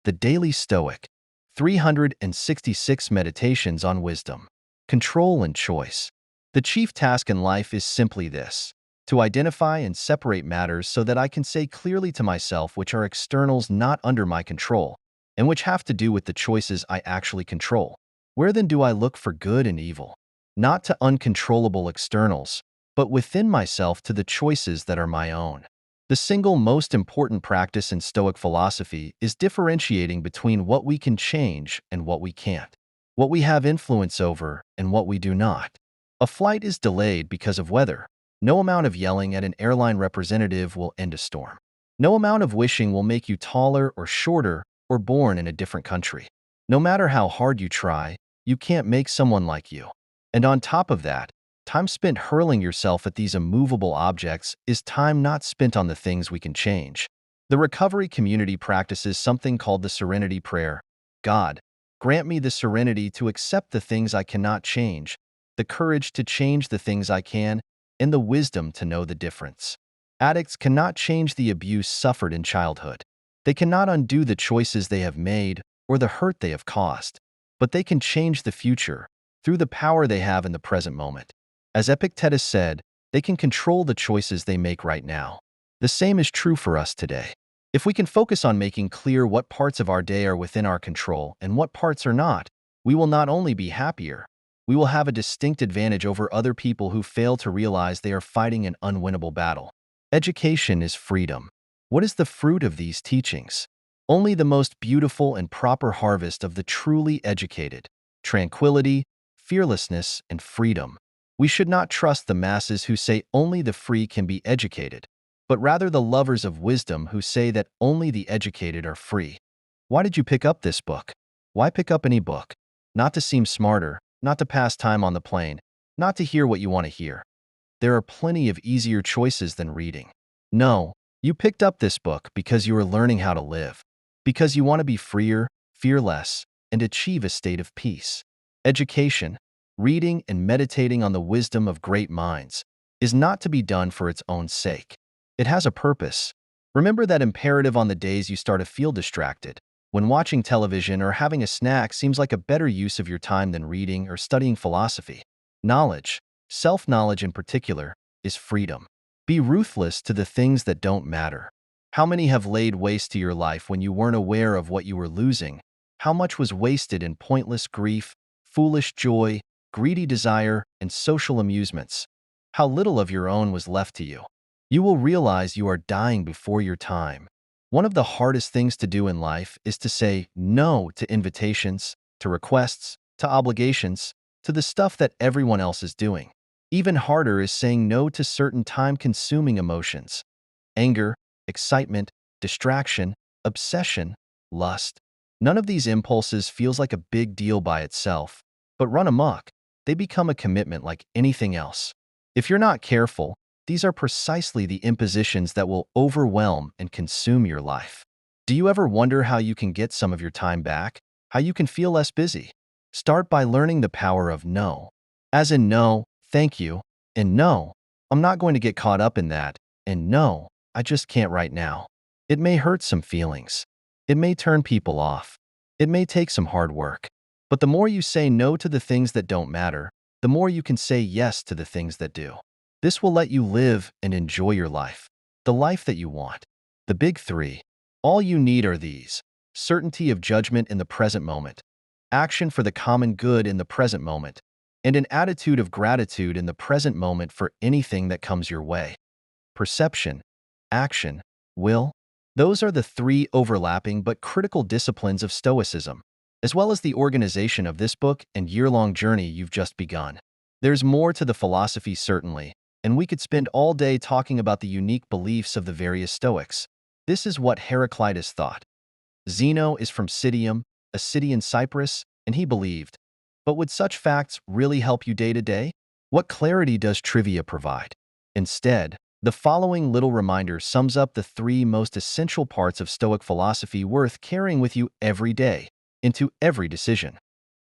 The Daily Stoic, 366 Meditations on Wisdom, Control and Choice. The chief task in life is simply this: to identify and separate matters so that I can say clearly to myself which are externals not under my control, and which have to do with the choices I actually control. Where then do I look for good and evil? Not to uncontrollable externals, but within myself to the choices that are my own. The single most important practice in Stoic philosophy is differentiating between what we can change and what we can't, what we have influence over and what we do not. A flight is delayed because of weather. No amount of yelling at an airline representative will end a storm. No amount of wishing will make you taller or shorter or born in a different country. No matter how hard you try, you can't make someone like you. And on top of that, time spent hurling yourself at these immovable objects is time not spent on the things we can change. The recovery community practices something called the serenity prayer. God, grant me the serenity to accept the things I cannot change, the courage to change the things I can, and the wisdom to know the difference. Addicts cannot change the abuse suffered in childhood. They cannot undo the choices they have made or the hurt they have caused, but they can change the future through the power they have in the present moment. As Epictetus said, they can control the choices they make right now. The same is true for us today. If we can focus on making clear what parts of our day are within our control and what parts are not, we will not only be happier, we will have a distinct advantage over other people who fail to realize they are fighting an unwinnable battle. Education is freedom. What is the fruit of these teachings? Only the most beautiful and proper harvest of the truly educated: tranquility, fearlessness, and freedom. We should not trust the masses who say only the free can be educated, but rather the lovers of wisdom who say that only the educated are free. Why did you pick up this book? Why pick up any book? Not to seem smarter, not to pass time on the plane, not to hear what you want to hear. There are plenty of easier choices than reading. No, you picked up this book because you are learning how to live, because you want to be freer, fear less, and achieve a state of peace. Education, reading and meditating on the wisdom of great minds, is not to be done for its own sake. It has a purpose. Remember that imperative on the days you start to feel distracted, when watching television or having a snack seems like a better use of your time than reading or studying philosophy. Knowledge, self-knowledge in particular, is freedom. Be ruthless to the things that don't matter. How many have laid waste to your life when you weren't aware of what you were losing? How much was wasted in pointless grief, foolish joy, greedy desire, and social amusements? How little of your own was left to you? You will realize you are dying before your time. One of the hardest things to do in life is to say no to invitations, to requests, to obligations, to the stuff that everyone else is doing. Even harder is saying no to certain time-consuming emotions: anger, excitement, distraction, obsession, lust. None of these impulses feels like a big deal by itself, but run amok, they become a commitment like anything else. If you're not careful, these are precisely the impositions that will overwhelm and consume your life. Do you ever wonder how you can get some of your time back? How you can feel less busy? Start by learning the power of no. As in no, thank you, and no, I'm not going to get caught up in that, and no, I just can't right now. It may hurt some feelings. It may turn people off. It may take some hard work. But the more you say no to the things that don't matter, the more you can say yes to the things that do. This will let you live and enjoy your life, the life that you want. The big three. All you need are these: certainty of judgment in the present moment, action for the common good in the present moment, and an attitude of gratitude in the present moment for anything that comes your way. Perception, action, will. Those are the three overlapping but critical disciplines of Stoicism, as well as the organization of this book and year-long journey you've just begun. There's more to the philosophy, certainly, and we could spend all day talking about the unique beliefs of the various Stoics. This is what Heraclitus thought. Zeno is from Citium, a city in Cyprus, and he believed. But would such facts really help you day to day? What clarity does trivia provide? Instead, the following little reminder sums up the three most essential parts of Stoic philosophy worth carrying with you every day, into every decision.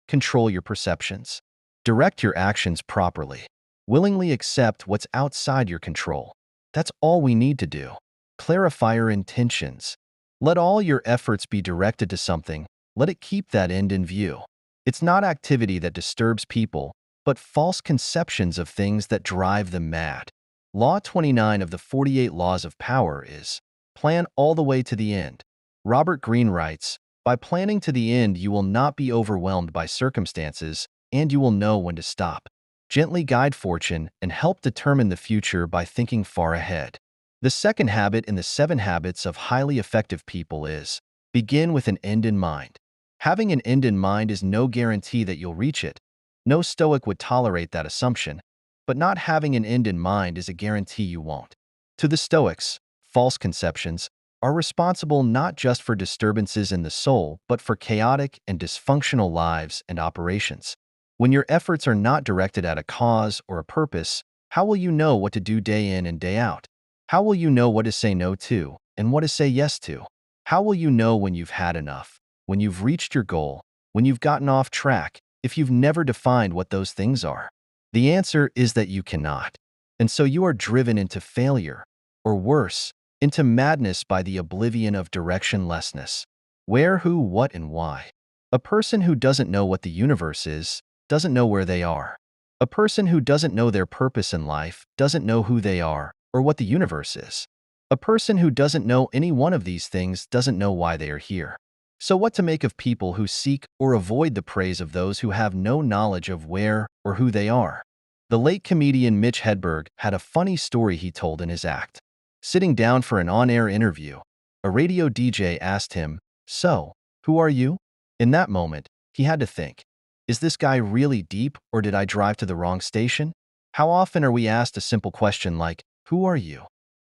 Control your perceptions. Direct your actions properly. Willingly accept what's outside your control. That's all we need to do. Clarify your intentions. Let all your efforts be directed to something. Let it keep that end in view. It's not activity that disturbs people, but false conceptions of things that drive them mad. Law 29 of the 48 Laws of Power is, plan all the way to the end. Robert Greene writes, by planning to the end, you will not be overwhelmed by circumstances, and you will know when to stop. Gently guide fortune and help determine the future by thinking far ahead. The second habit in the 7 habits of highly effective people is, begin with an end in mind. Having an end in mind is no guarantee that you'll reach it. No Stoic would tolerate that assumption, but not having an end in mind is a guarantee you won't. To the Stoics, false conceptions are responsible not just for disturbances in the soul, but for chaotic and dysfunctional lives and operations. When your efforts are not directed at a cause or a purpose, how will you know what to do day in and day out? How will you know what to say no to and what to say yes to? How will you know when you've had enough, when you've reached your goal, when you've gotten off track, if you've never defined what those things are? The answer is that you cannot. And so you are driven into failure, or worse, into madness by the oblivion of directionlessness. Where, who, what, and why. A person who doesn't know what the universe is doesn't know where they are. A person who doesn't know their purpose in life doesn't know who they are or what the universe is. A person who doesn't know any one of these things doesn't know why they are here. So what to make of people who seek or avoid the praise of those who have no knowledge of where or who they are? The late comedian Mitch Hedberg had a funny story he told in his act. Sitting down for an on-air interview, a radio DJ asked him, "So, who are you?" In that moment, he had to think, is this guy really deep or did I drive to the wrong station? How often are we asked a simple question like, who are you?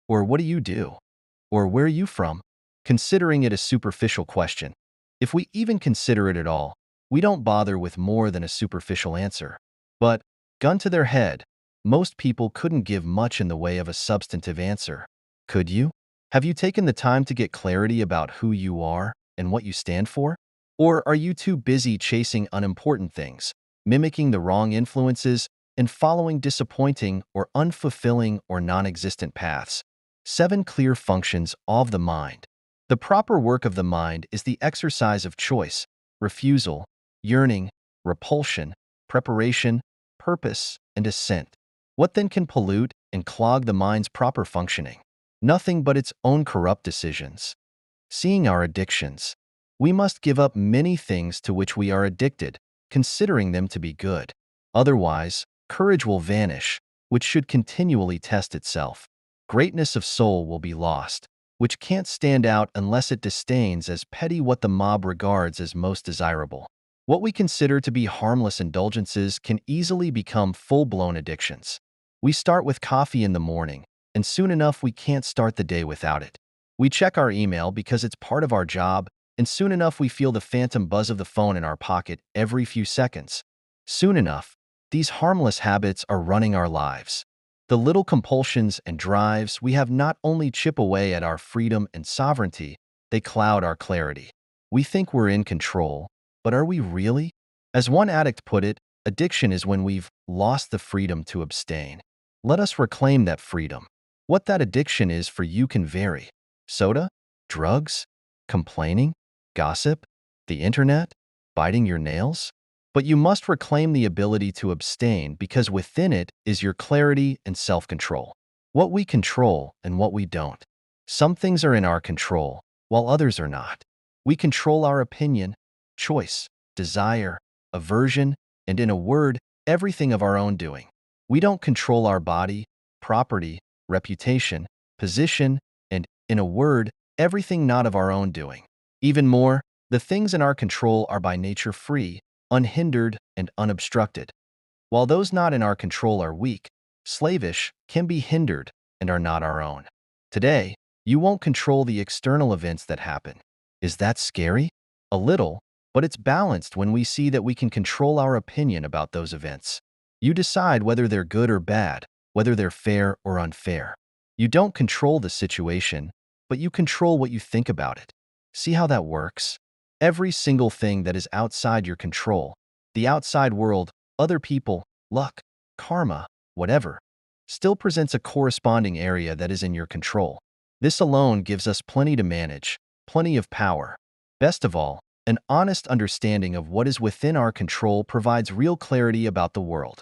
Or what do you do? Or where are you from? Considering it a superficial question. If we even consider it at all, we don't bother with more than a superficial answer. But, gun to their head, most people couldn't give much in the way of a substantive answer. Could you? Have you taken the time to get clarity about who you are and what you stand for? Or are you too busy chasing unimportant things, mimicking the wrong influences, and following disappointing or unfulfilling or non-existent paths? 7 clear functions of the mind. The proper work of the mind is the exercise of choice, refusal, yearning, repulsion, preparation, purpose, and assent. What then can pollute and clog the mind's proper functioning? Nothing but its own corrupt decisions. Seeing our addictions. We must give up many things to which we are addicted, considering them to be good. Otherwise, courage will vanish, which should continually test itself. Greatness of soul will be lost, which can't stand out unless it disdains as petty what the mob regards as most desirable. What we consider to be harmless indulgences can easily become full-blown addictions. We start with coffee in the morning, and soon enough we can't start the day without it. We check our email because it's part of our job, and soon enough we feel the phantom buzz of the phone in our pocket every few seconds. Soon enough, these harmless habits are running our lives. The little compulsions and drives we have not only chip away at our freedom and sovereignty, they cloud our clarity. We think we're in control, but are we really? As one addict put it, addiction is when we've lost the freedom to abstain. Let us reclaim that freedom. What that addiction is for you can vary. Soda? Drugs? Complaining? Gossip? The internet? Biting your nails? But you must reclaim the ability to abstain because within it is your clarity and self-control. What we control and what we don't. Some things are in our control, while others are not. We control our opinion, choice, desire, aversion, and in a word, everything of our own doing. We don't control our body, property, reputation, position, and, in a word, everything not of our own doing. Even more, the things in our control are by nature free, unhindered, and unobstructed, while those not in our control are weak, slavish, can be hindered, and are not our own. Today, you won't control the external events that happen. Is that scary? A little, but it's balanced when we see that we can control our opinion about those events. You decide whether they're good or bad, whether they're fair or unfair. You don't control the situation, but you control what you think about it. See how that works? Every single thing that is outside your control, the outside world, other people, luck, karma, whatever, still presents a corresponding area that is in your control. This alone gives us plenty to manage, plenty of power. Best of all, an honest understanding of what is within our control provides real clarity about the world.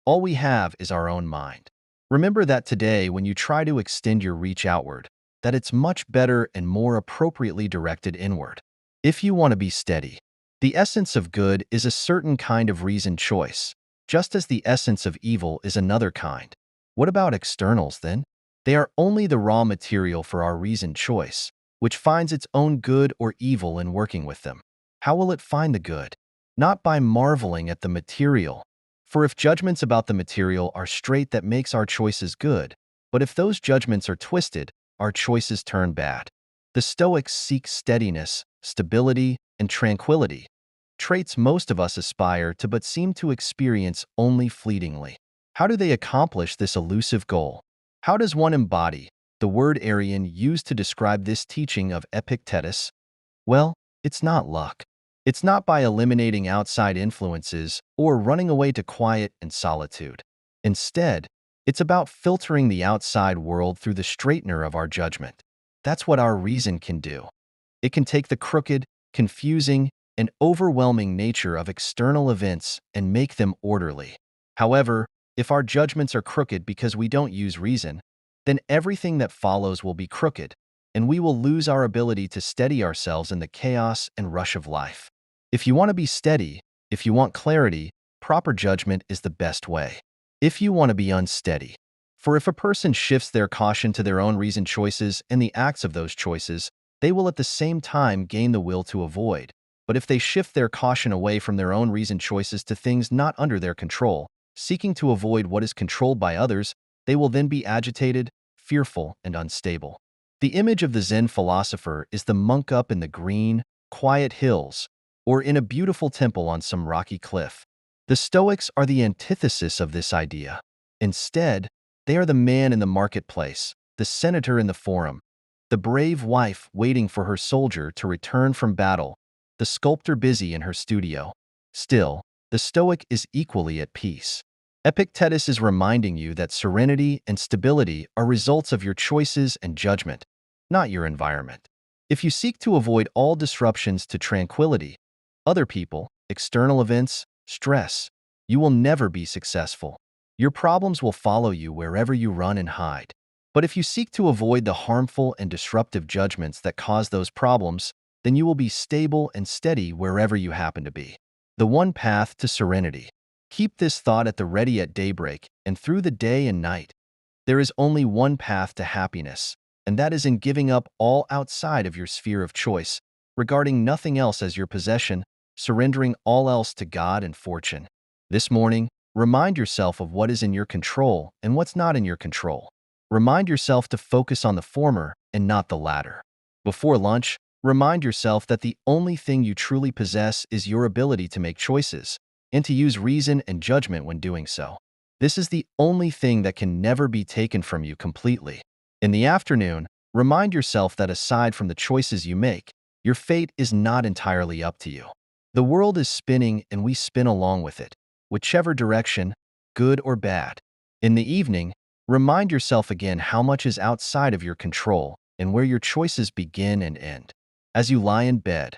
All we have is our own mind. Remember that today when you try to extend your reach outward, that it's much better and more appropriately directed inward. If you want to be steady, the essence of good is a certain kind of reasoned choice, just as the essence of evil is another kind. What about externals, then? They are only the raw material for our reasoned choice, which finds its own good or evil in working with them. How will it find the good? Not by marveling at the material. For if judgments about the material are straight, that makes our choices good, but if those judgments are twisted, our choices turn bad. The Stoics seek steadiness, stability, and tranquility, traits most of us aspire to but seem to experience only fleetingly. How do they accomplish this elusive goal? How does one embody the word Arian used to describe this teaching of Epictetus? Well, it's not luck. It's not by eliminating outside influences or running away to quiet and solitude. Instead, it's about filtering the outside world through the straightener of our judgment. That's what our reason can do. It can take the crooked, confusing, and overwhelming nature of external events and make them orderly. However, if our judgments are crooked because we don't use reason, then everything that follows will be crooked, and we will lose our ability to steady ourselves in the chaos and rush of life. If you want to be steady, if you want clarity, proper judgment is the best way. If you want to be unsteady, for if a person shifts their caution to their own reasoned choices and the acts of those choices, they will at the same time gain the will to avoid. But if they shift their caution away from their own reasoned choices to things not under their control, seeking to avoid what is controlled by others, they will then be agitated, fearful, and unstable. The image of the Zen philosopher is the monk up in the green, quiet hills, or in a beautiful temple on some rocky cliff. The Stoics are the antithesis of this idea. Instead, they are the man in the marketplace, the senator in the forum, the brave wife waiting for her soldier to return from battle, the sculptor busy in her studio. Still, the Stoic is equally at peace. Epictetus is reminding you that serenity and stability are results of your choices and judgment, not your environment. If you seek to avoid all disruptions to tranquility, other people, external events, stress, you will never be successful. Your problems will follow you wherever you run and hide. But if you seek to avoid the harmful and disruptive judgments that cause those problems, then you will be stable and steady wherever you happen to be. The one path to serenity. Keep this thought at the ready at daybreak and through the day and night. There is only one path to happiness, and that is in giving up all outside of your sphere of choice, regarding nothing else as your possession, surrendering all else to God and fortune. This morning, remind yourself of what is in your control and what's not in your control. Remind yourself to focus on the former and not the latter. Before lunch, remind yourself that the only thing you truly possess is your ability to make choices and to use reason and judgment when doing so. This is the only thing that can never be taken from you completely. In the afternoon, remind yourself that aside from the choices you make, your fate is not entirely up to you. The world is spinning and we spin along with it, whichever direction, good or bad. In the evening, remind yourself again how much is outside of your control and where your choices begin and end. As you lie in bed,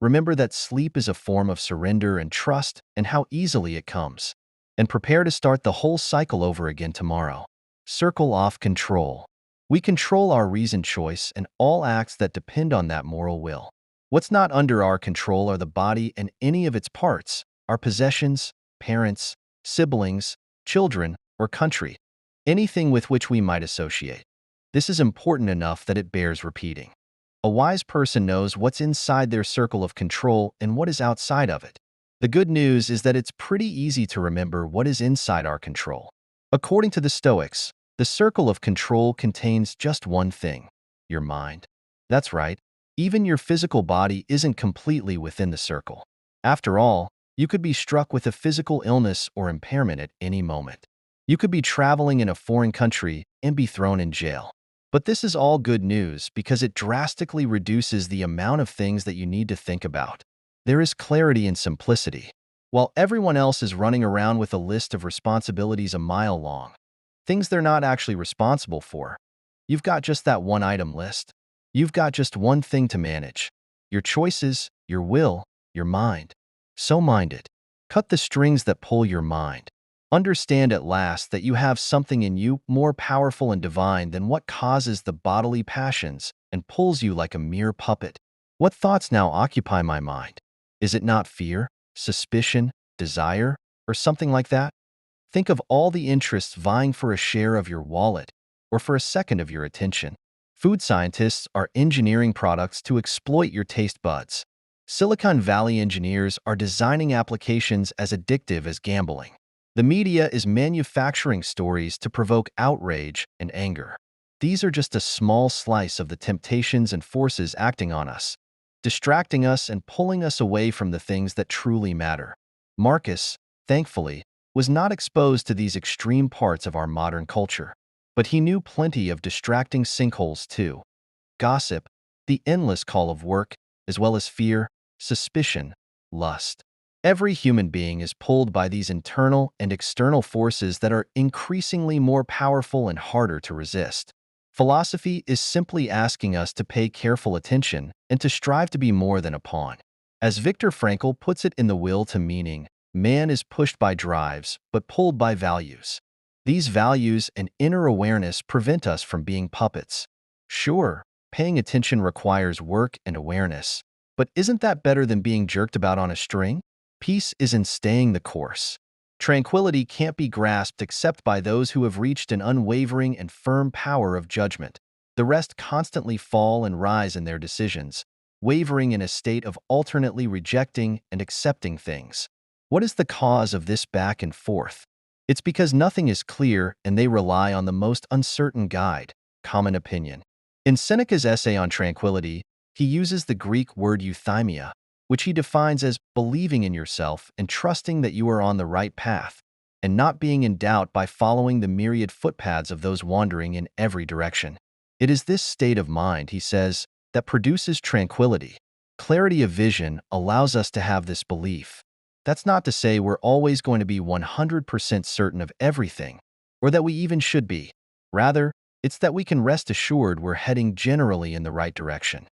remember that sleep is a form of surrender and trust and how easily it comes. And prepare to start the whole cycle over again tomorrow. Circle off control. We control our reasoned choice and all acts that depend on that moral will. What's not under our control are the body and any of its parts, our possessions, parents, siblings, children, or country, anything with which we might associate. This is important enough that it bears repeating. A wise person knows what's inside their circle of control and what is outside of it. The good news is that it's pretty easy to remember what is inside our control. According to the Stoics, the circle of control contains just one thing: your mind. That's right, even your physical body isn't completely within the circle. After all, you could be struck with a physical illness or impairment at any moment. You could be traveling in a foreign country and be thrown in jail. But this is all good news because it drastically reduces the amount of things that you need to think about. There is clarity and simplicity. While everyone else is running around with a list of responsibilities a mile long, things they're not actually responsible for, you've got just that one item list. You've got just one thing to manage: your choices, your will, your mind. So mind it. Cut the strings that pull your mind. Understand at last that you have something in you more powerful and divine than what causes the bodily passions and pulls you like a mere puppet. What thoughts now occupy my mind? Is it not fear, suspicion, desire, or something like that? Think of all the interests vying for a share of your wallet or for a second of your attention. Food scientists are engineering products to exploit your taste buds. Silicon Valley engineers are designing applications as addictive as gambling. The media is manufacturing stories to provoke outrage and anger. These are just a small slice of the temptations and forces acting on us, distracting us and pulling us away from the things that truly matter. Marcus, thankfully, was not exposed to these extreme parts of our modern culture, but he knew plenty of distracting sinkholes too. Gossip, the endless call of work, as well as fear, suspicion, lust. Every human being is pulled by these internal and external forces that are increasingly more powerful and harder to resist. Philosophy is simply asking us to pay careful attention and to strive to be more than a pawn. As Viktor Frankl puts it in The Will to Meaning, man is pushed by drives, but pulled by values. These values and inner awareness prevent us from being puppets. Sure, paying attention requires work and awareness, but isn't that better than being jerked about on a string? Peace is in staying the course. Tranquility can't be grasped except by those who have reached an unwavering and firm power of judgment. The rest constantly fall and rise in their decisions, wavering in a state of alternately rejecting and accepting things. What is the cause of this back and forth? It's because nothing is clear and they rely on the most uncertain guide, common opinion. In Seneca's essay on tranquility, he uses the Greek word euthymia, which he defines as believing in yourself and trusting that you are on the right path, and not being in doubt by following the myriad footpaths of those wandering in every direction. It is this state of mind, he says, that produces tranquility. Clarity of vision allows us to have this belief. That's not to say we're always going to be 100% certain of everything, or that we even should be. Rather, it's that we can rest assured we're heading generally in the right direction.